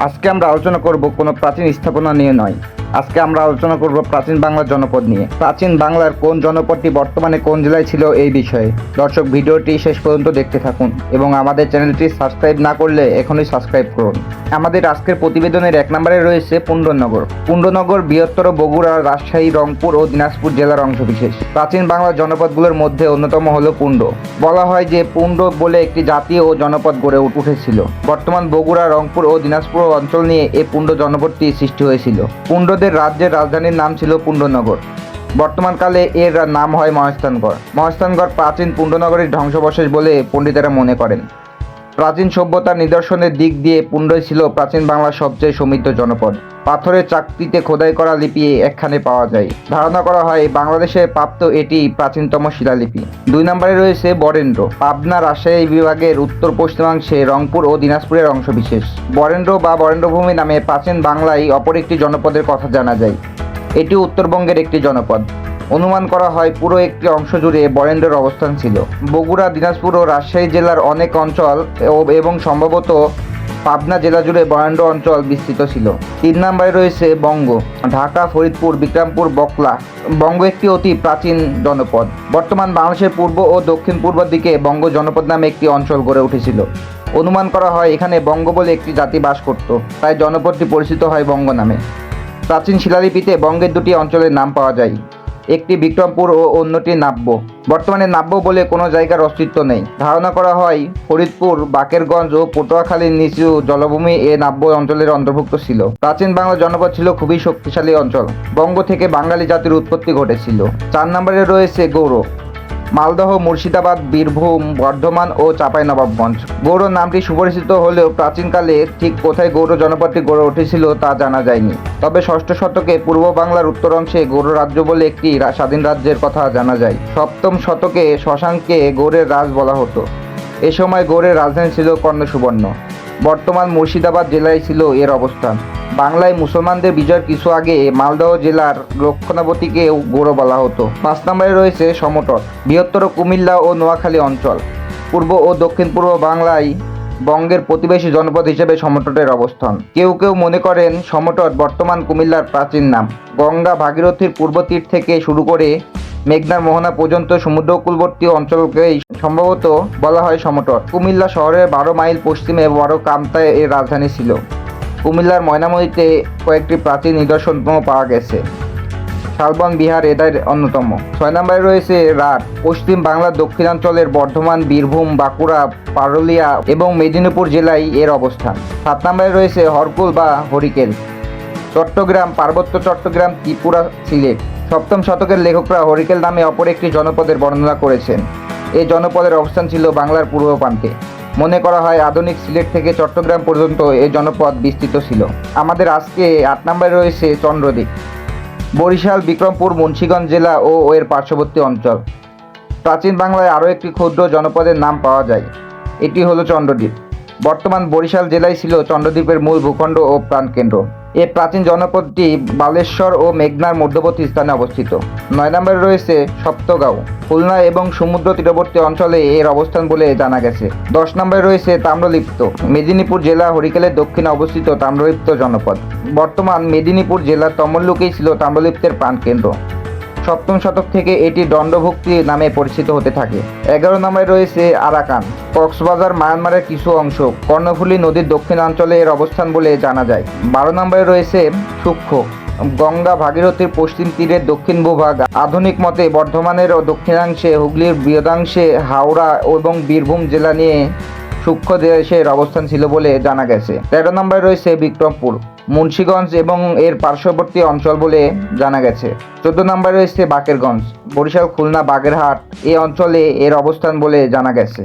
আজকে আমরা আলোচনা করব কোনো প্রাচীন স্থাপনা নিয়ে নয়। আজকে আমরা আলোচনা করব প্রাচীন বাংলার জনপদ নিয়ে। প্রাচীন বাংলার কোন জনপদটি বর্তমানে কোন জেলায় ছিল এই বিষয়ে। দর্শক, ভিডিওটি শেষ পর্যন্ত দেখতে থাকুন এবং আমাদের চ্যানেলটি সাবস্ক্রাইব না করলে এখনই সাবস্ক্রাইব করুন। আমাদের আজকের প্রতিবেদনের 1 নম্বরে রয়েছে পুণ্ডনগর। পুণ্ডনগর বৃহত্তর বগুড়া, রাজশাহী, রংপুর ও দিনাজপুর জেলার অংশবিশেষ। প্রাচীন বাংলার জনপদগুলোর মধ্যে অন্যতম হলো পুণ্ড। বলা হয় যে পুণ্ড বলে একটি জাতি ও জনপদ গড়ে উঠেছিল। বর্তমান বগুড়া, রংপুর ও দিনাজপুর অঞ্চল নিয়ে এই পুণ্ড জনপদটি সৃষ্টি হয়েছিল। পুণ্ডদের রাজ্যের রাজধানীর নাম ছিল পুণ্ডনগর। বর্তমানকালে এর নাম হয় মহেস্থানগড়। মহেস্থানগড় প্রাচীন পুণ্ডনগরের ধ্বংসাবশেষ বলে পণ্ডিতেরা মনে করেন। প্রাচীন সভ্যতার নিদর্শনের দিক দিয়ে পুণ্ডই ছিল প্রাচীন বাংলার সবচেয়ে সমৃদ্ধ জনপদ। পাথরের চাকতিতে খোদাই করা লিপি একখানে পাওয়া যায়। ধারণা করা হয় বাংলাদেশে প্রাপ্ত এটি প্রাচীনতম শিলালিপি। 2 নম্বরে রয়েছে বরেন্দ্র। পাবনা, রাজশাহী বিভাগের উত্তর পশ্চিমাংশে রংপুর ও দিনাজপুরের অংশবিশেষ। বরেন্দ্র বা বরেন্দ্রভূমি নামে প্রাচীন বাংলায় অপর একটি জনপদের কথা জানা যায়। এটি উত্তরবঙ্গের একটি জনপদ। অনুমান করা হয় পুরো একটি অংশ জুড়ে বরেন্দ্রের অবস্থান ছিল। বগুড়া, দিনাজপুর ও রাজশাহী জেলার অনেক অঞ্চল এবং সম্ভবত পাবনা জেলা জুড়ে বরেন্দ্র অঞ্চল বিস্তৃত ছিল। 3 নম্বরে রয়েছে বঙ্গ। ঢাকা, ফরিদপুর, বিক্রমপুর, বকলা। বঙ্গ একটি অতি প্রাচীন জনপদ। বর্তমান বাংলাদেশের পূর্ব ও দক্ষিণ পূর্ব দিকে বঙ্গ জনপদ নামে একটি অঞ্চল গড়ে উঠেছিল। অনুমান করা হয় এখানে বঙ্গ বলে একটি জাতি বাস করত, তাই জনপদটি পরিচিত হয় বঙ্গ নামে। প্রাচীন শিলালিপিতে বঙ্গের 2টি অঞ্চলের নাম পাওয়া যায়, একটি বিক্রমপুর ও অন্যটি নাব্য। বর্তমানে নাব্য বলে কোনো জায়গার অস্তিত্ব নেই। ধারণা করা হয় ফরিদপুর, বাকেরগঞ্জ ও পটুয়াখালীর নিচু জলভূমি এ নাব্য অঞ্চলের অন্তর্ভুক্ত ছিল। প্রাচীন বাংলা জনপদ ছিল খুবই শক্তিশালী অঞ্চল। বঙ্গ থেকে বাঙালি জাতির উৎপত্তি ঘটেছিল। 4 নম্বরে রয়েছে গৌড়। মালদহ, মুর্শিদাবাদ, বীরভূম, বর্ধমান ও চাঁপাইনবাবগঞ্জ। গৌড় নামটি সুপরিচিত হলেও প্রাচীনকালে ঠিক কোথায় গৌড় জনপদটি গড়ে উঠেছিল তা জানা যায়নি। তবে 6ষ্ঠ শতকে পূর্ব বাংলার উত্তর অংশে গৌড় রাজ্য বলে একটি স্বাধীন রাজ্যের কথা জানা যায়। 7ম শতকে শশাঙ্ককে গৌড়ের রাজ বলা হতো। এ সময় গৌড়ের রাজধানী ছিল কর্ণসুবর্ণ। বর্তমান মুর্শিদাবাদ জেলায় ছিল এর অবস্থান। বাংলায় মুসলমানদের বিজয়ের কিছু আগে মালদহ জেলার রক্ষণাবতীকেও গৌড় বলা হতো। 5 নম্বরে রয়েছে সমতট। বৃহত্তর কুমিল্লা ও নোয়াখালী অঞ্চল। পূর্ব ও দক্ষিণ পূর্ব বাংলায় বঙ্গের প্রতিবেশী জনপদ হিসেবে সমতটের অবস্থান। কেউ কেউ মনে করেন সমতট বর্তমান কুমিল্লার প্রাচীন নাম। গঙ্গা ভাগীরথীর পূর্ব তীর থেকে শুরু করে মেঘনার মোহনা পর্যন্ত সমুদ্র উপকূলবর্তী অঞ্চলকেই সম্ভবত বলা হয় সমতট। কুমিল্লা শহরের 12 মাইল পশ্চিমে বড় কামতায় এর রাজধানী ছিল। কুমিল্লার ময়নামতিতে কয়েকটি প্রাচীন নিদর্শন পাওয়া গেছে। শালবন বিহার এদের অন্যতম। 6 নম্বরে রয়েছে রাঢ়। পশ্চিম বাংলার দক্ষিণাঞ্চলের বর্ধমান, বীরভূম, বাঁকুড়া, পারুলিয়া এবং মেদিনীপুর জেলায় এর অবস্থান। 7 নম্বরে রয়েছে হরকুল বা হরিকেল। চট্টগ্রাম, পার্বত্য চট্টগ্রাম, ত্রিপুরা, সিলেট। 7ম শতকের লেখকরা হরিকেল নামে অপর একটি জনপদের বর্ণনা করেছেন। এই জনপদের অবস্থান ছিল বাংলার পূর্ব প্রান্তে। মনে করা হয় আধুনিক সিলেট থেকে চট্টগ্রাম পর্যন্ত এই জনপদ বিস্তৃত ছিল। আমাদের আজকে 8 নম্বরে রয়েছে চন্দ্রদ্বীপ। বরিশাল, বিক্রমপুর, মুন্সিগঞ্জ জেলা ও এর পার্শ্ববর্তী অঞ্চল। প্রাচীন বাংলায় আরও একটি ক্ষুদ্র জনপদের নাম পাওয়া যায়, এটি হলো চন্দ্রদ্বীপ। বর্তমান বরিশাল জেলায় ছিল চন্দ্রদ্বীপের মূল ভূখণ্ড ও প্রাণকেন্দ্র। এই প্রাচীন জনপদটি বালেশ্বর ও মেঘনার মধ্যবর্তী স্থানে অবস্থিত। 9 নম্বরে রয়েছে সপ্তগাঁও। খুলনা এবং সমুদ্র তীরবর্তী অঞ্চলে এর অবস্থান বলে জানা গেছে। 10 নম্বরে রয়েছে তাম্রলিপ্ত। মেদিনীপুর জেলা হরিকেলের দক্ষিণে অবস্থিত তাম্রলিপ্ত জনপদ। বর্তমান মেদিনীপুর জেলার তমল্লুকেই ছিল তাম্রলিপ্তের প্রাণকেন্দ্র। 7ম শতক থেকে এটি দণ্ডভুক্তি নামে পরিচিত হতে থাকে। 11 নম্বরে রয়েছে আরাকান। কক্সবাজার মায়ানমারের কিছু অংশ কর্ণফুলী নদীর দক্ষিণাঞ্চলে এর অবস্থান বলে জানা যায়। 12 নম্বরে রয়েছে সূক্ষ্ম। গঙ্গা ভাগীরথীর পশ্চিম তীরের দক্ষিণ ভূভাগ। আধুনিক মতে বর্ধমানের দক্ষিণাংশে, হুগলির বৃহদাংশে, হাওড়া এবং বীরভূম জেলা নিয়ে সূক্ষ্ম দেশের অবস্থান ছিল বলে জানা গেছে। 13 নম্বরে রয়েছে বিক্রমপুর, মুন্সিগঞ্জ এবং এর পার্শ্ববর্তী অঞ্চল বলে জানা গেছে। 14 নম্বরে রয়েছে বাকেরগঞ্জ। বরিশাল, খুলনা, বাগেরহাট এই অঞ্চলে এর অবস্থান বলে জানা গেছে।